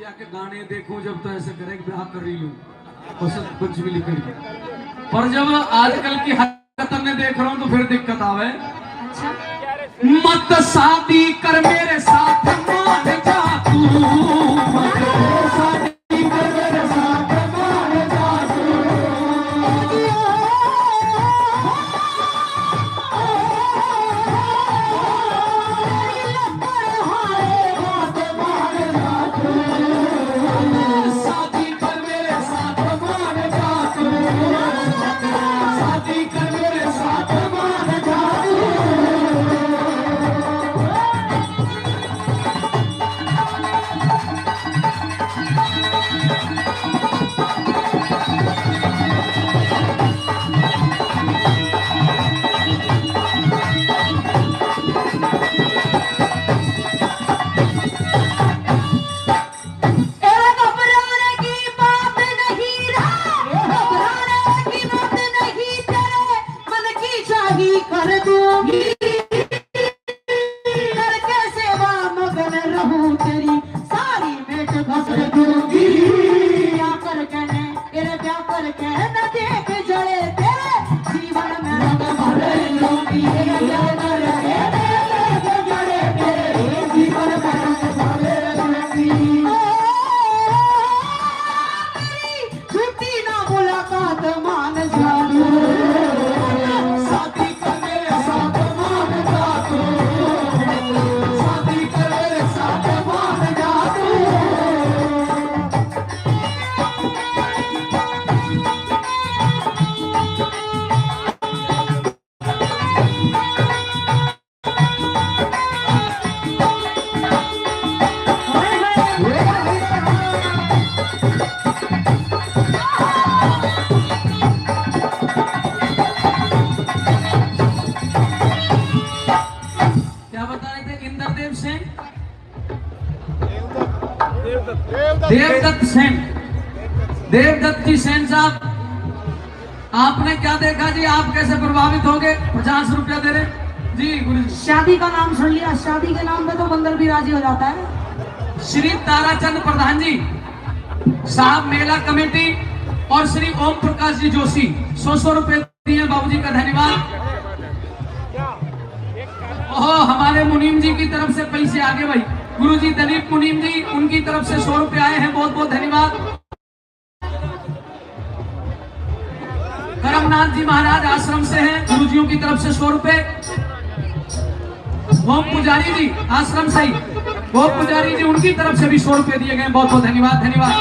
जाके गाने देखूं जब तो ऐसे करे ब्याह कर रही लूं बसंत पंचमी लिख रही। पर जब आजकल की हरकत में देख रहा हूं तो फिर दिक्कत आवे। अच्छा मत शादी कर मेरे साथ मान जा तू, मत शादी कर मेरे साथ मान जा तू। शादी कर मेरे साथ मान जा तू, शादी कर मेरे साथ मान जा तू। कर दूंगी करके सेवा मगन रहूं तेरी सारी भेंट भर दूंगी। क्या कर कहने तेरे क्या कर कहना देख जड़े तेरे जीवन में रंग भर लूंगी। क्या कर कहने जड़े तेरे जीवन में रंग भर लूंगी। झूठी ना मुलाकात मान जाऊं, देवदत्त सेन, देवदत्त जी सेन साहब, आपने क्या देखा जी? आप कैसे प्रभावित हो गए? 50 रुपया दे रहे जी। गुरु जी शादी का नाम सुन लिया, शादी के नाम पे तो बंदर भी राजी हो जाता है। श्री ताराचंद प्रधान जी साहब मेला कमेटी और श्री ओम प्रकाश जी जोशी 100 रुपए दिए, बाबूजी का धन्यवाद। ओह हमारे मुनीम जी की तरफ से पैसे आगे भाई, गुरुजी दलीप मुनीम जी उनकी तरफ से 100 रुपए आए हैं, बहुत बहुत धन्यवाद। करमनाथ जी महाराज आश्रम से हैं, गुरुजियों की तरफ से 100 रुपए। ओम पुजारी जी आश्रम से ही, ओम पुजारी जी उनकी तरफ से भी 100 रुपए दिए गए, बहुत बहुत धन्यवाद धन्यवाद।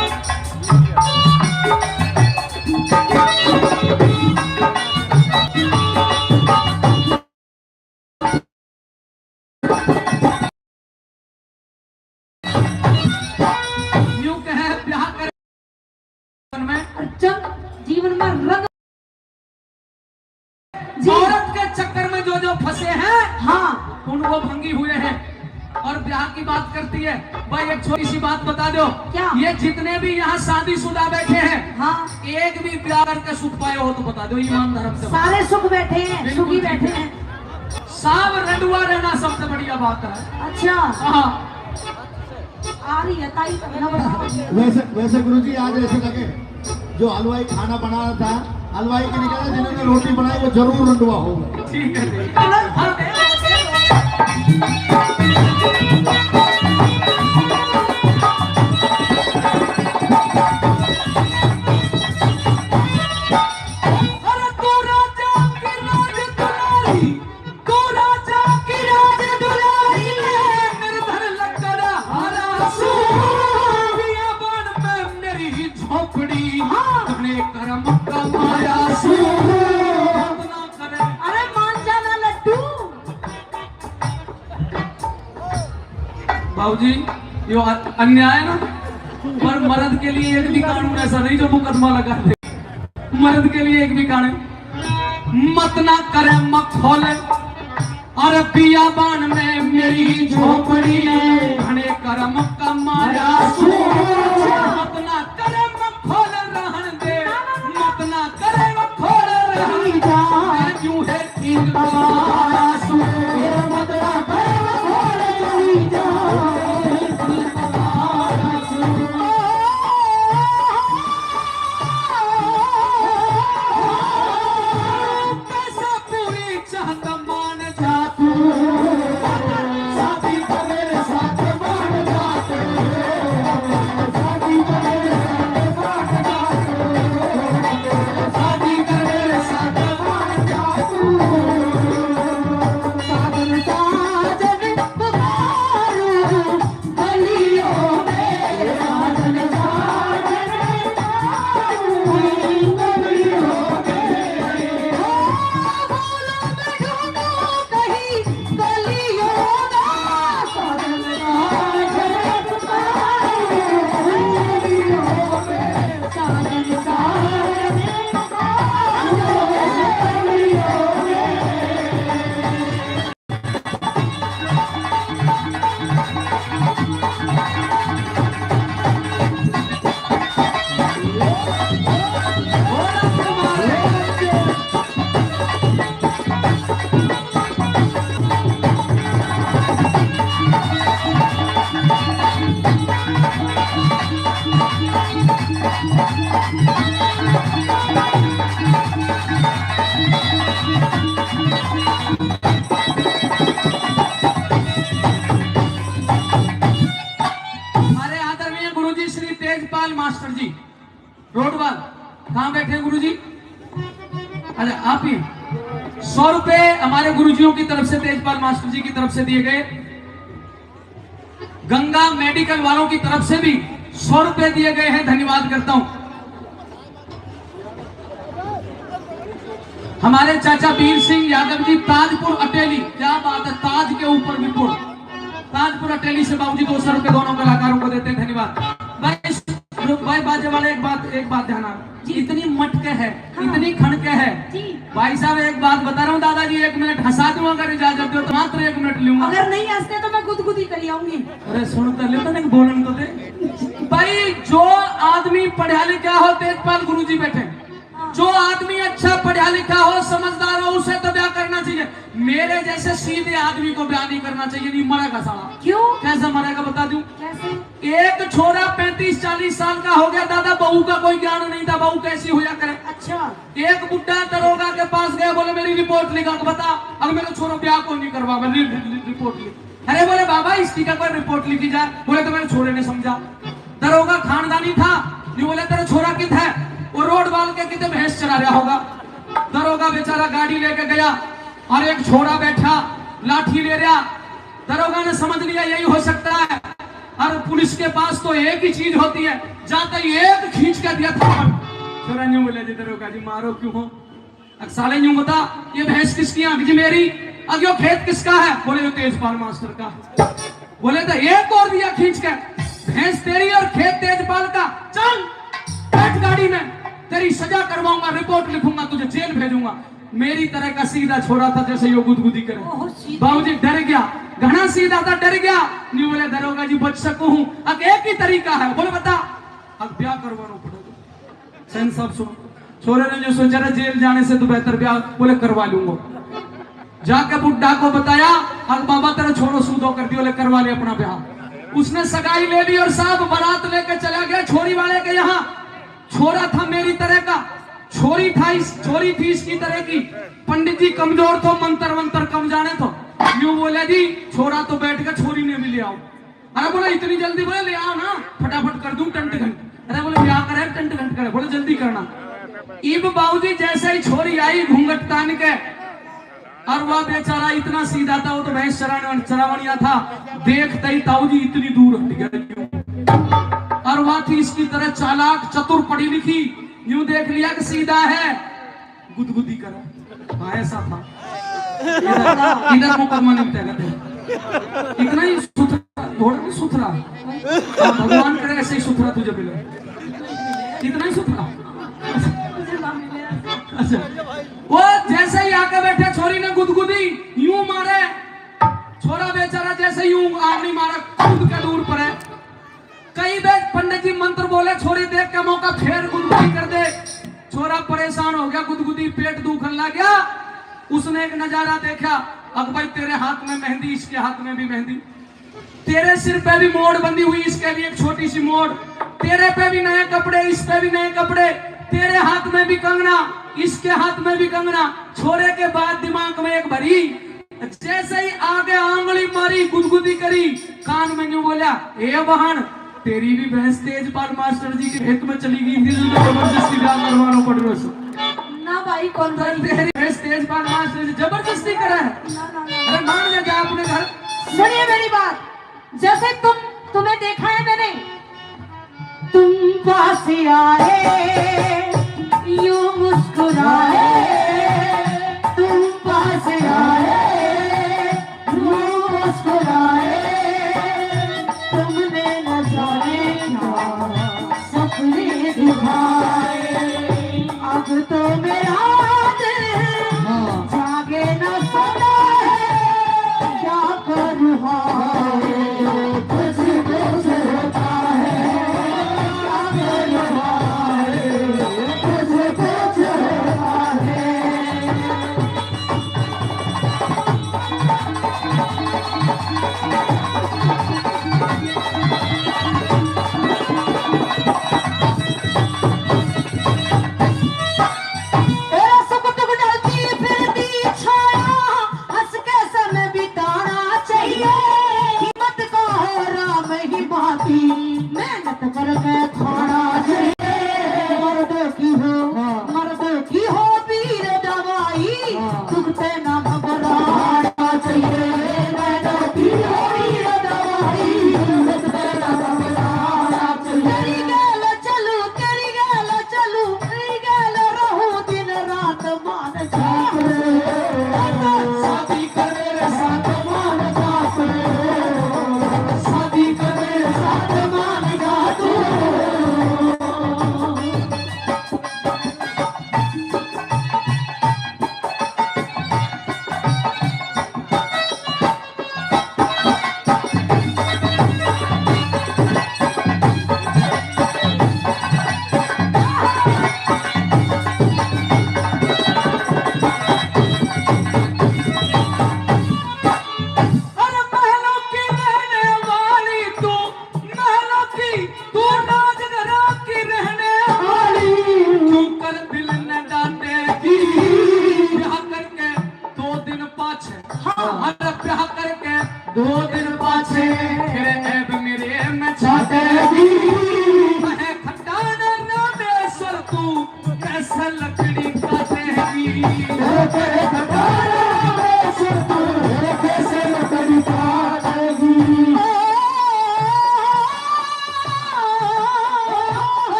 जीवन में रंग औरत के चक्कर में जो जो फंसे हैं हाँ उनको भंगी हुए हैं। और ब्याह की बात करती है भाई, एक छोटी सी बात बता दो, क्या? ये जितने भी यहाँ शादीशुदा बैठे हैं हाँ एक भी ब्याह करके सुख पाए हो तो बता दो, ईमान धर्म से। सारे सुख बैठे हैं, सुखी बैठे हैं। सब रंडुआ रहना सबसे बढ़िया बात है। अच्छा हाँ आ रही है ताई ना बताओ। वैसे गुरुजी आज ऐसे लगे जो हलवाई खाना बना रहा था, हलवाई की नहीं कहता, जिन्होंने रोटी बनाई वो जरूर रंडुआ होगा। ठीक है अरे मान जाना लड्डू। बाबूजी यो अन्याय ना, पर मर्द के लिए एक भी कानून ऐसा नहीं जो मुकदमा लगा दे। मर्द के लिए एक भी कानून मत ना करे मखौले, अरे बियाबान में मेरी झोपड़ी घने करम कमाया मत ना करे मखौले रहन दे, मत ना करे मखौले रहन दे, यूं है इन मत ना करे मखौले रहन दे। हमारे आदरणीय गुरुजी श्री तेजपाल मास्टर जी रोडवाल, कहाँ बैठे हैं गुरुजी? अच्छा आप ही। 100 रुपए हमारे गुरुजियों की तरफ से, तेजपाल मास्टर जी की तरफ से दिए गए। गंगा मेडिकल वालों की तरफ से भी 100 रुपए दिए गए हैं, धन्यवाद करता हूं। हमारे चाचा वीर सिंह यादव जी ताजपुर अटेली, क्या बात है, ताज के ऊपर भी पुर, ताजपुर अटेली से बाबूजी 200 रुपए दोनों कलाकारों को देते हैं, धन्यवाद। भाई बाजे वाले एक बात ध्यान आ, इतनी मटके है, इतनी खड़के है भाई साहब, एक बात बता रहा हूँ दादाजी, 1 मिनट हंसा दूं, अगर इजाजत दो तो मात्र 1 मिनट लूंगा, अगर नहीं हंसते तो मैं गुदगुदी कर आऊंगी। अरे सुन कर ले तो नहीं, बोलन तो दे भाई। जो आदमी पढ़ा लिखा हो, तेजपाल गुरुजी बैठे, जो आदमी अच्छा पढ़ा लिखा हो, समझदार हो, उसे तो ब्याह करना चाहिए। मेरे जैसे सीधे आदमी को ब्याह नहीं करना चाहिए, नहीं मरेगा साला। क्यों? कैसे मरेगा बता दूं? कैसे? एक छोरा 35-40 साल का हो गया, दादा बहू का कोई ज्ञान नहीं था, बहू कैसी होया करे। अच्छा। एक बुड्ढा दरोगा के पास गया, बोले मेरी रिपोर्ट लिखा, तो बता अगर मेरा छोरा ब्याह को नहीं करवा, रिपोर्ट लिख। अरे बोले बाबा इसकी का कोई रिपोर्ट लिखी जाए, बोले तो मेरे छोरे ने समझा। दरोगा खानदानी था, नहीं बोले तेरा छोरा कित है, वो रोड बाल के कितने भैंस चला रहा होगा। दरोगा बेचारा गाड़ी लेके गया और एक छोरा बैठा लाठी ले रहा, दरोगा ने समझ लिया यही हो सकता है, और पुलिस के पास तो एक ही चीज होती है, जाते ही एक खींच के दिया था। छोरा यूं बोले जी दरोगा जी मारो क्यों हो, साले यूं बता ये भैंस किसकी, आंख जी मेरी, अग्यो खेत किसका है, बोले जो तेजपाल मास्टर का। बोले तो एक और दिया खींच के, भैंस तेरी और खेत तेजपाल का, चल बैठ गाड़ी में, तेरी सजा करवाऊंगा, रिपोर्ट लिखूंगा, तुझे जेल भेजूंगा। मेरी तरह का सीधा छोरा था, जैसे यो गुदगुदी करे। बाबूजी डर गया, घना सीधा था, डर गया, नहीं बोले दरोगा जी बच सकूं हूं, अब एक ही तरीका है, बोले बता, अब ब्याह करवाना पड़ेगा। सैन साहब सुन, छोरे ने जो सोचा था जेल जाने से तो बेहतर ब्याह, बोले करवा लूंगा। जाके बुड्ढा को बताया, अब बाबा तेरा छोरो सूदो कर दिया, बोले करवा ले अपना ब्याह। उसने सगाई ले ली और साहब बारात लेके चला गया छोरी वाले के यहाँ। छोरा था मेरी तरह का, छोरी थी इसकी तरह की। पंडित जी कमजोर तो, मंत्र वंत्र कम जाने तो, यूं बोले जी छोरा तो बैठ के छोरी ने भी ले आओ। अरे बोले इतनी जल्दी, बोले ले आओ ना, फटाफट कर दूं टंट घंट। अरे बोले क्या करे, टंट घंट करे, बोले जल्दी करना। इब बाबूजी जैसे ही छोरी आई घूंघट तान के, और वह बेचारा इतना सीधा था, वो तो भैंस चरावनिया था, देखते ही ताऊ जी इतनी दूर हट गया। और वह थी इसकी तरह चालाक चतुर पढ़ी लिखी, यूं देख लिया कि सीधा है, गुदगुदी करा। हाँ ऐसा था, इधर मुकदमा निपटेगा, इतना ही सुथरा, थोड़ा भी सुथरा, भगवान करे ऐसे ही सुथरा तुझे मिले, इतना ही सुथरा। अच्छा वो जैसे ही आके बैठे, छोरी ने गुदगुदी यूं मारे, छोरा बेचारा जैसे यूं आदमी मारा, कूद के दूर पड़े। कई बार पंडित जी मंत्र बोले, छोरी देख के मौका फिर गुदगुदी कर दे। छोरा परेशान हो गया, गुदगुदी पेट दुखने लग गया। उसने एक नजारा देखा, अब भाई तेरे हाथ में मेहंदी, इसके हाथ में भी मेहंदी, तेरे सिर पे भी मोड़ बंधी हुई, इसके भी एक छोटी सी मोड़, तेरे पे भी नए कपड़े, इस पे भी नए कपड़े, तेरे हाथ में भी कंगना, इसके हाथ में भी कंगना। छोरे के बाद दिमाग में एक भरी, जैसे ही आगे आंगली मारी, गुदगुदी करी, कान में यूं बोला, ए बहन तेरी भी भैंस तेजपाल मास्टर जी के खेत में चली गई थी, जबरदस्ती ब्याह करवाना पड़ रहा है ना भाई। कौन भाई? तेरी भैंस तेजपाल मास्टर जी जबरदस्ती करा है। अरे मान जा जा अपने घर। सुनिए मेरी बात, जैसे तुम्हें देखा है मैंने, तुम पास आए यूं मुस्कुराए, तुम पास आए यूं मुस्कुराए, तुमने न जाने क्या सपने दिखाए, अब तो मेरा दिल जागे न सोना है, क्या करूँ बात करके खाना चाहिए। मर्द की हो वीर दवाई, दुखते ना घबराना चाहिए। मर्द की हो वीर दवाई, दुखते ना घबराना चाहिए। तेरी गैल चलू, तेरी गैल चलू, तेरी गैल रहूं दिन रात मान जा। शादी कर मेरे साथ मान जा तू, शादी कर मेरे साथ मान जा तू। अरे महलों की रहने वाली तू, महलों की तू, राजगढ़ की रहने वाली, क्यों कर दिल न डांटेगी। ब्याह करके 2 दिन पाछे, अरे ब्याह करके 2 दिन पाछे, फिर ऐब मेरे में छाटेगी। कहे खटान रामेश्वर तू, कैसे लकड़ी काटेगी। कहे खटान रामेश्वर तू, कैसे लकड़ी काटेगी।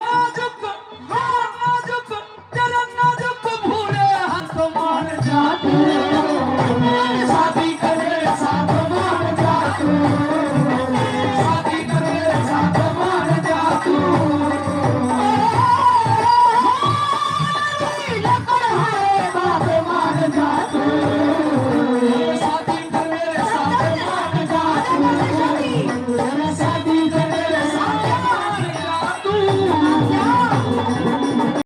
नाजुक, हाँ नाजुक, तेरा नाजुक भूले हाथ मान जा तू। शादी कर मेरे साथ मान जा तू, शादी कर मेरे साथ मान जा तू। लकड़ है बाप मान जा तू। शादी कर मेरे साथ मान जा तू, शादी कर मेरे साथ मान जा तू।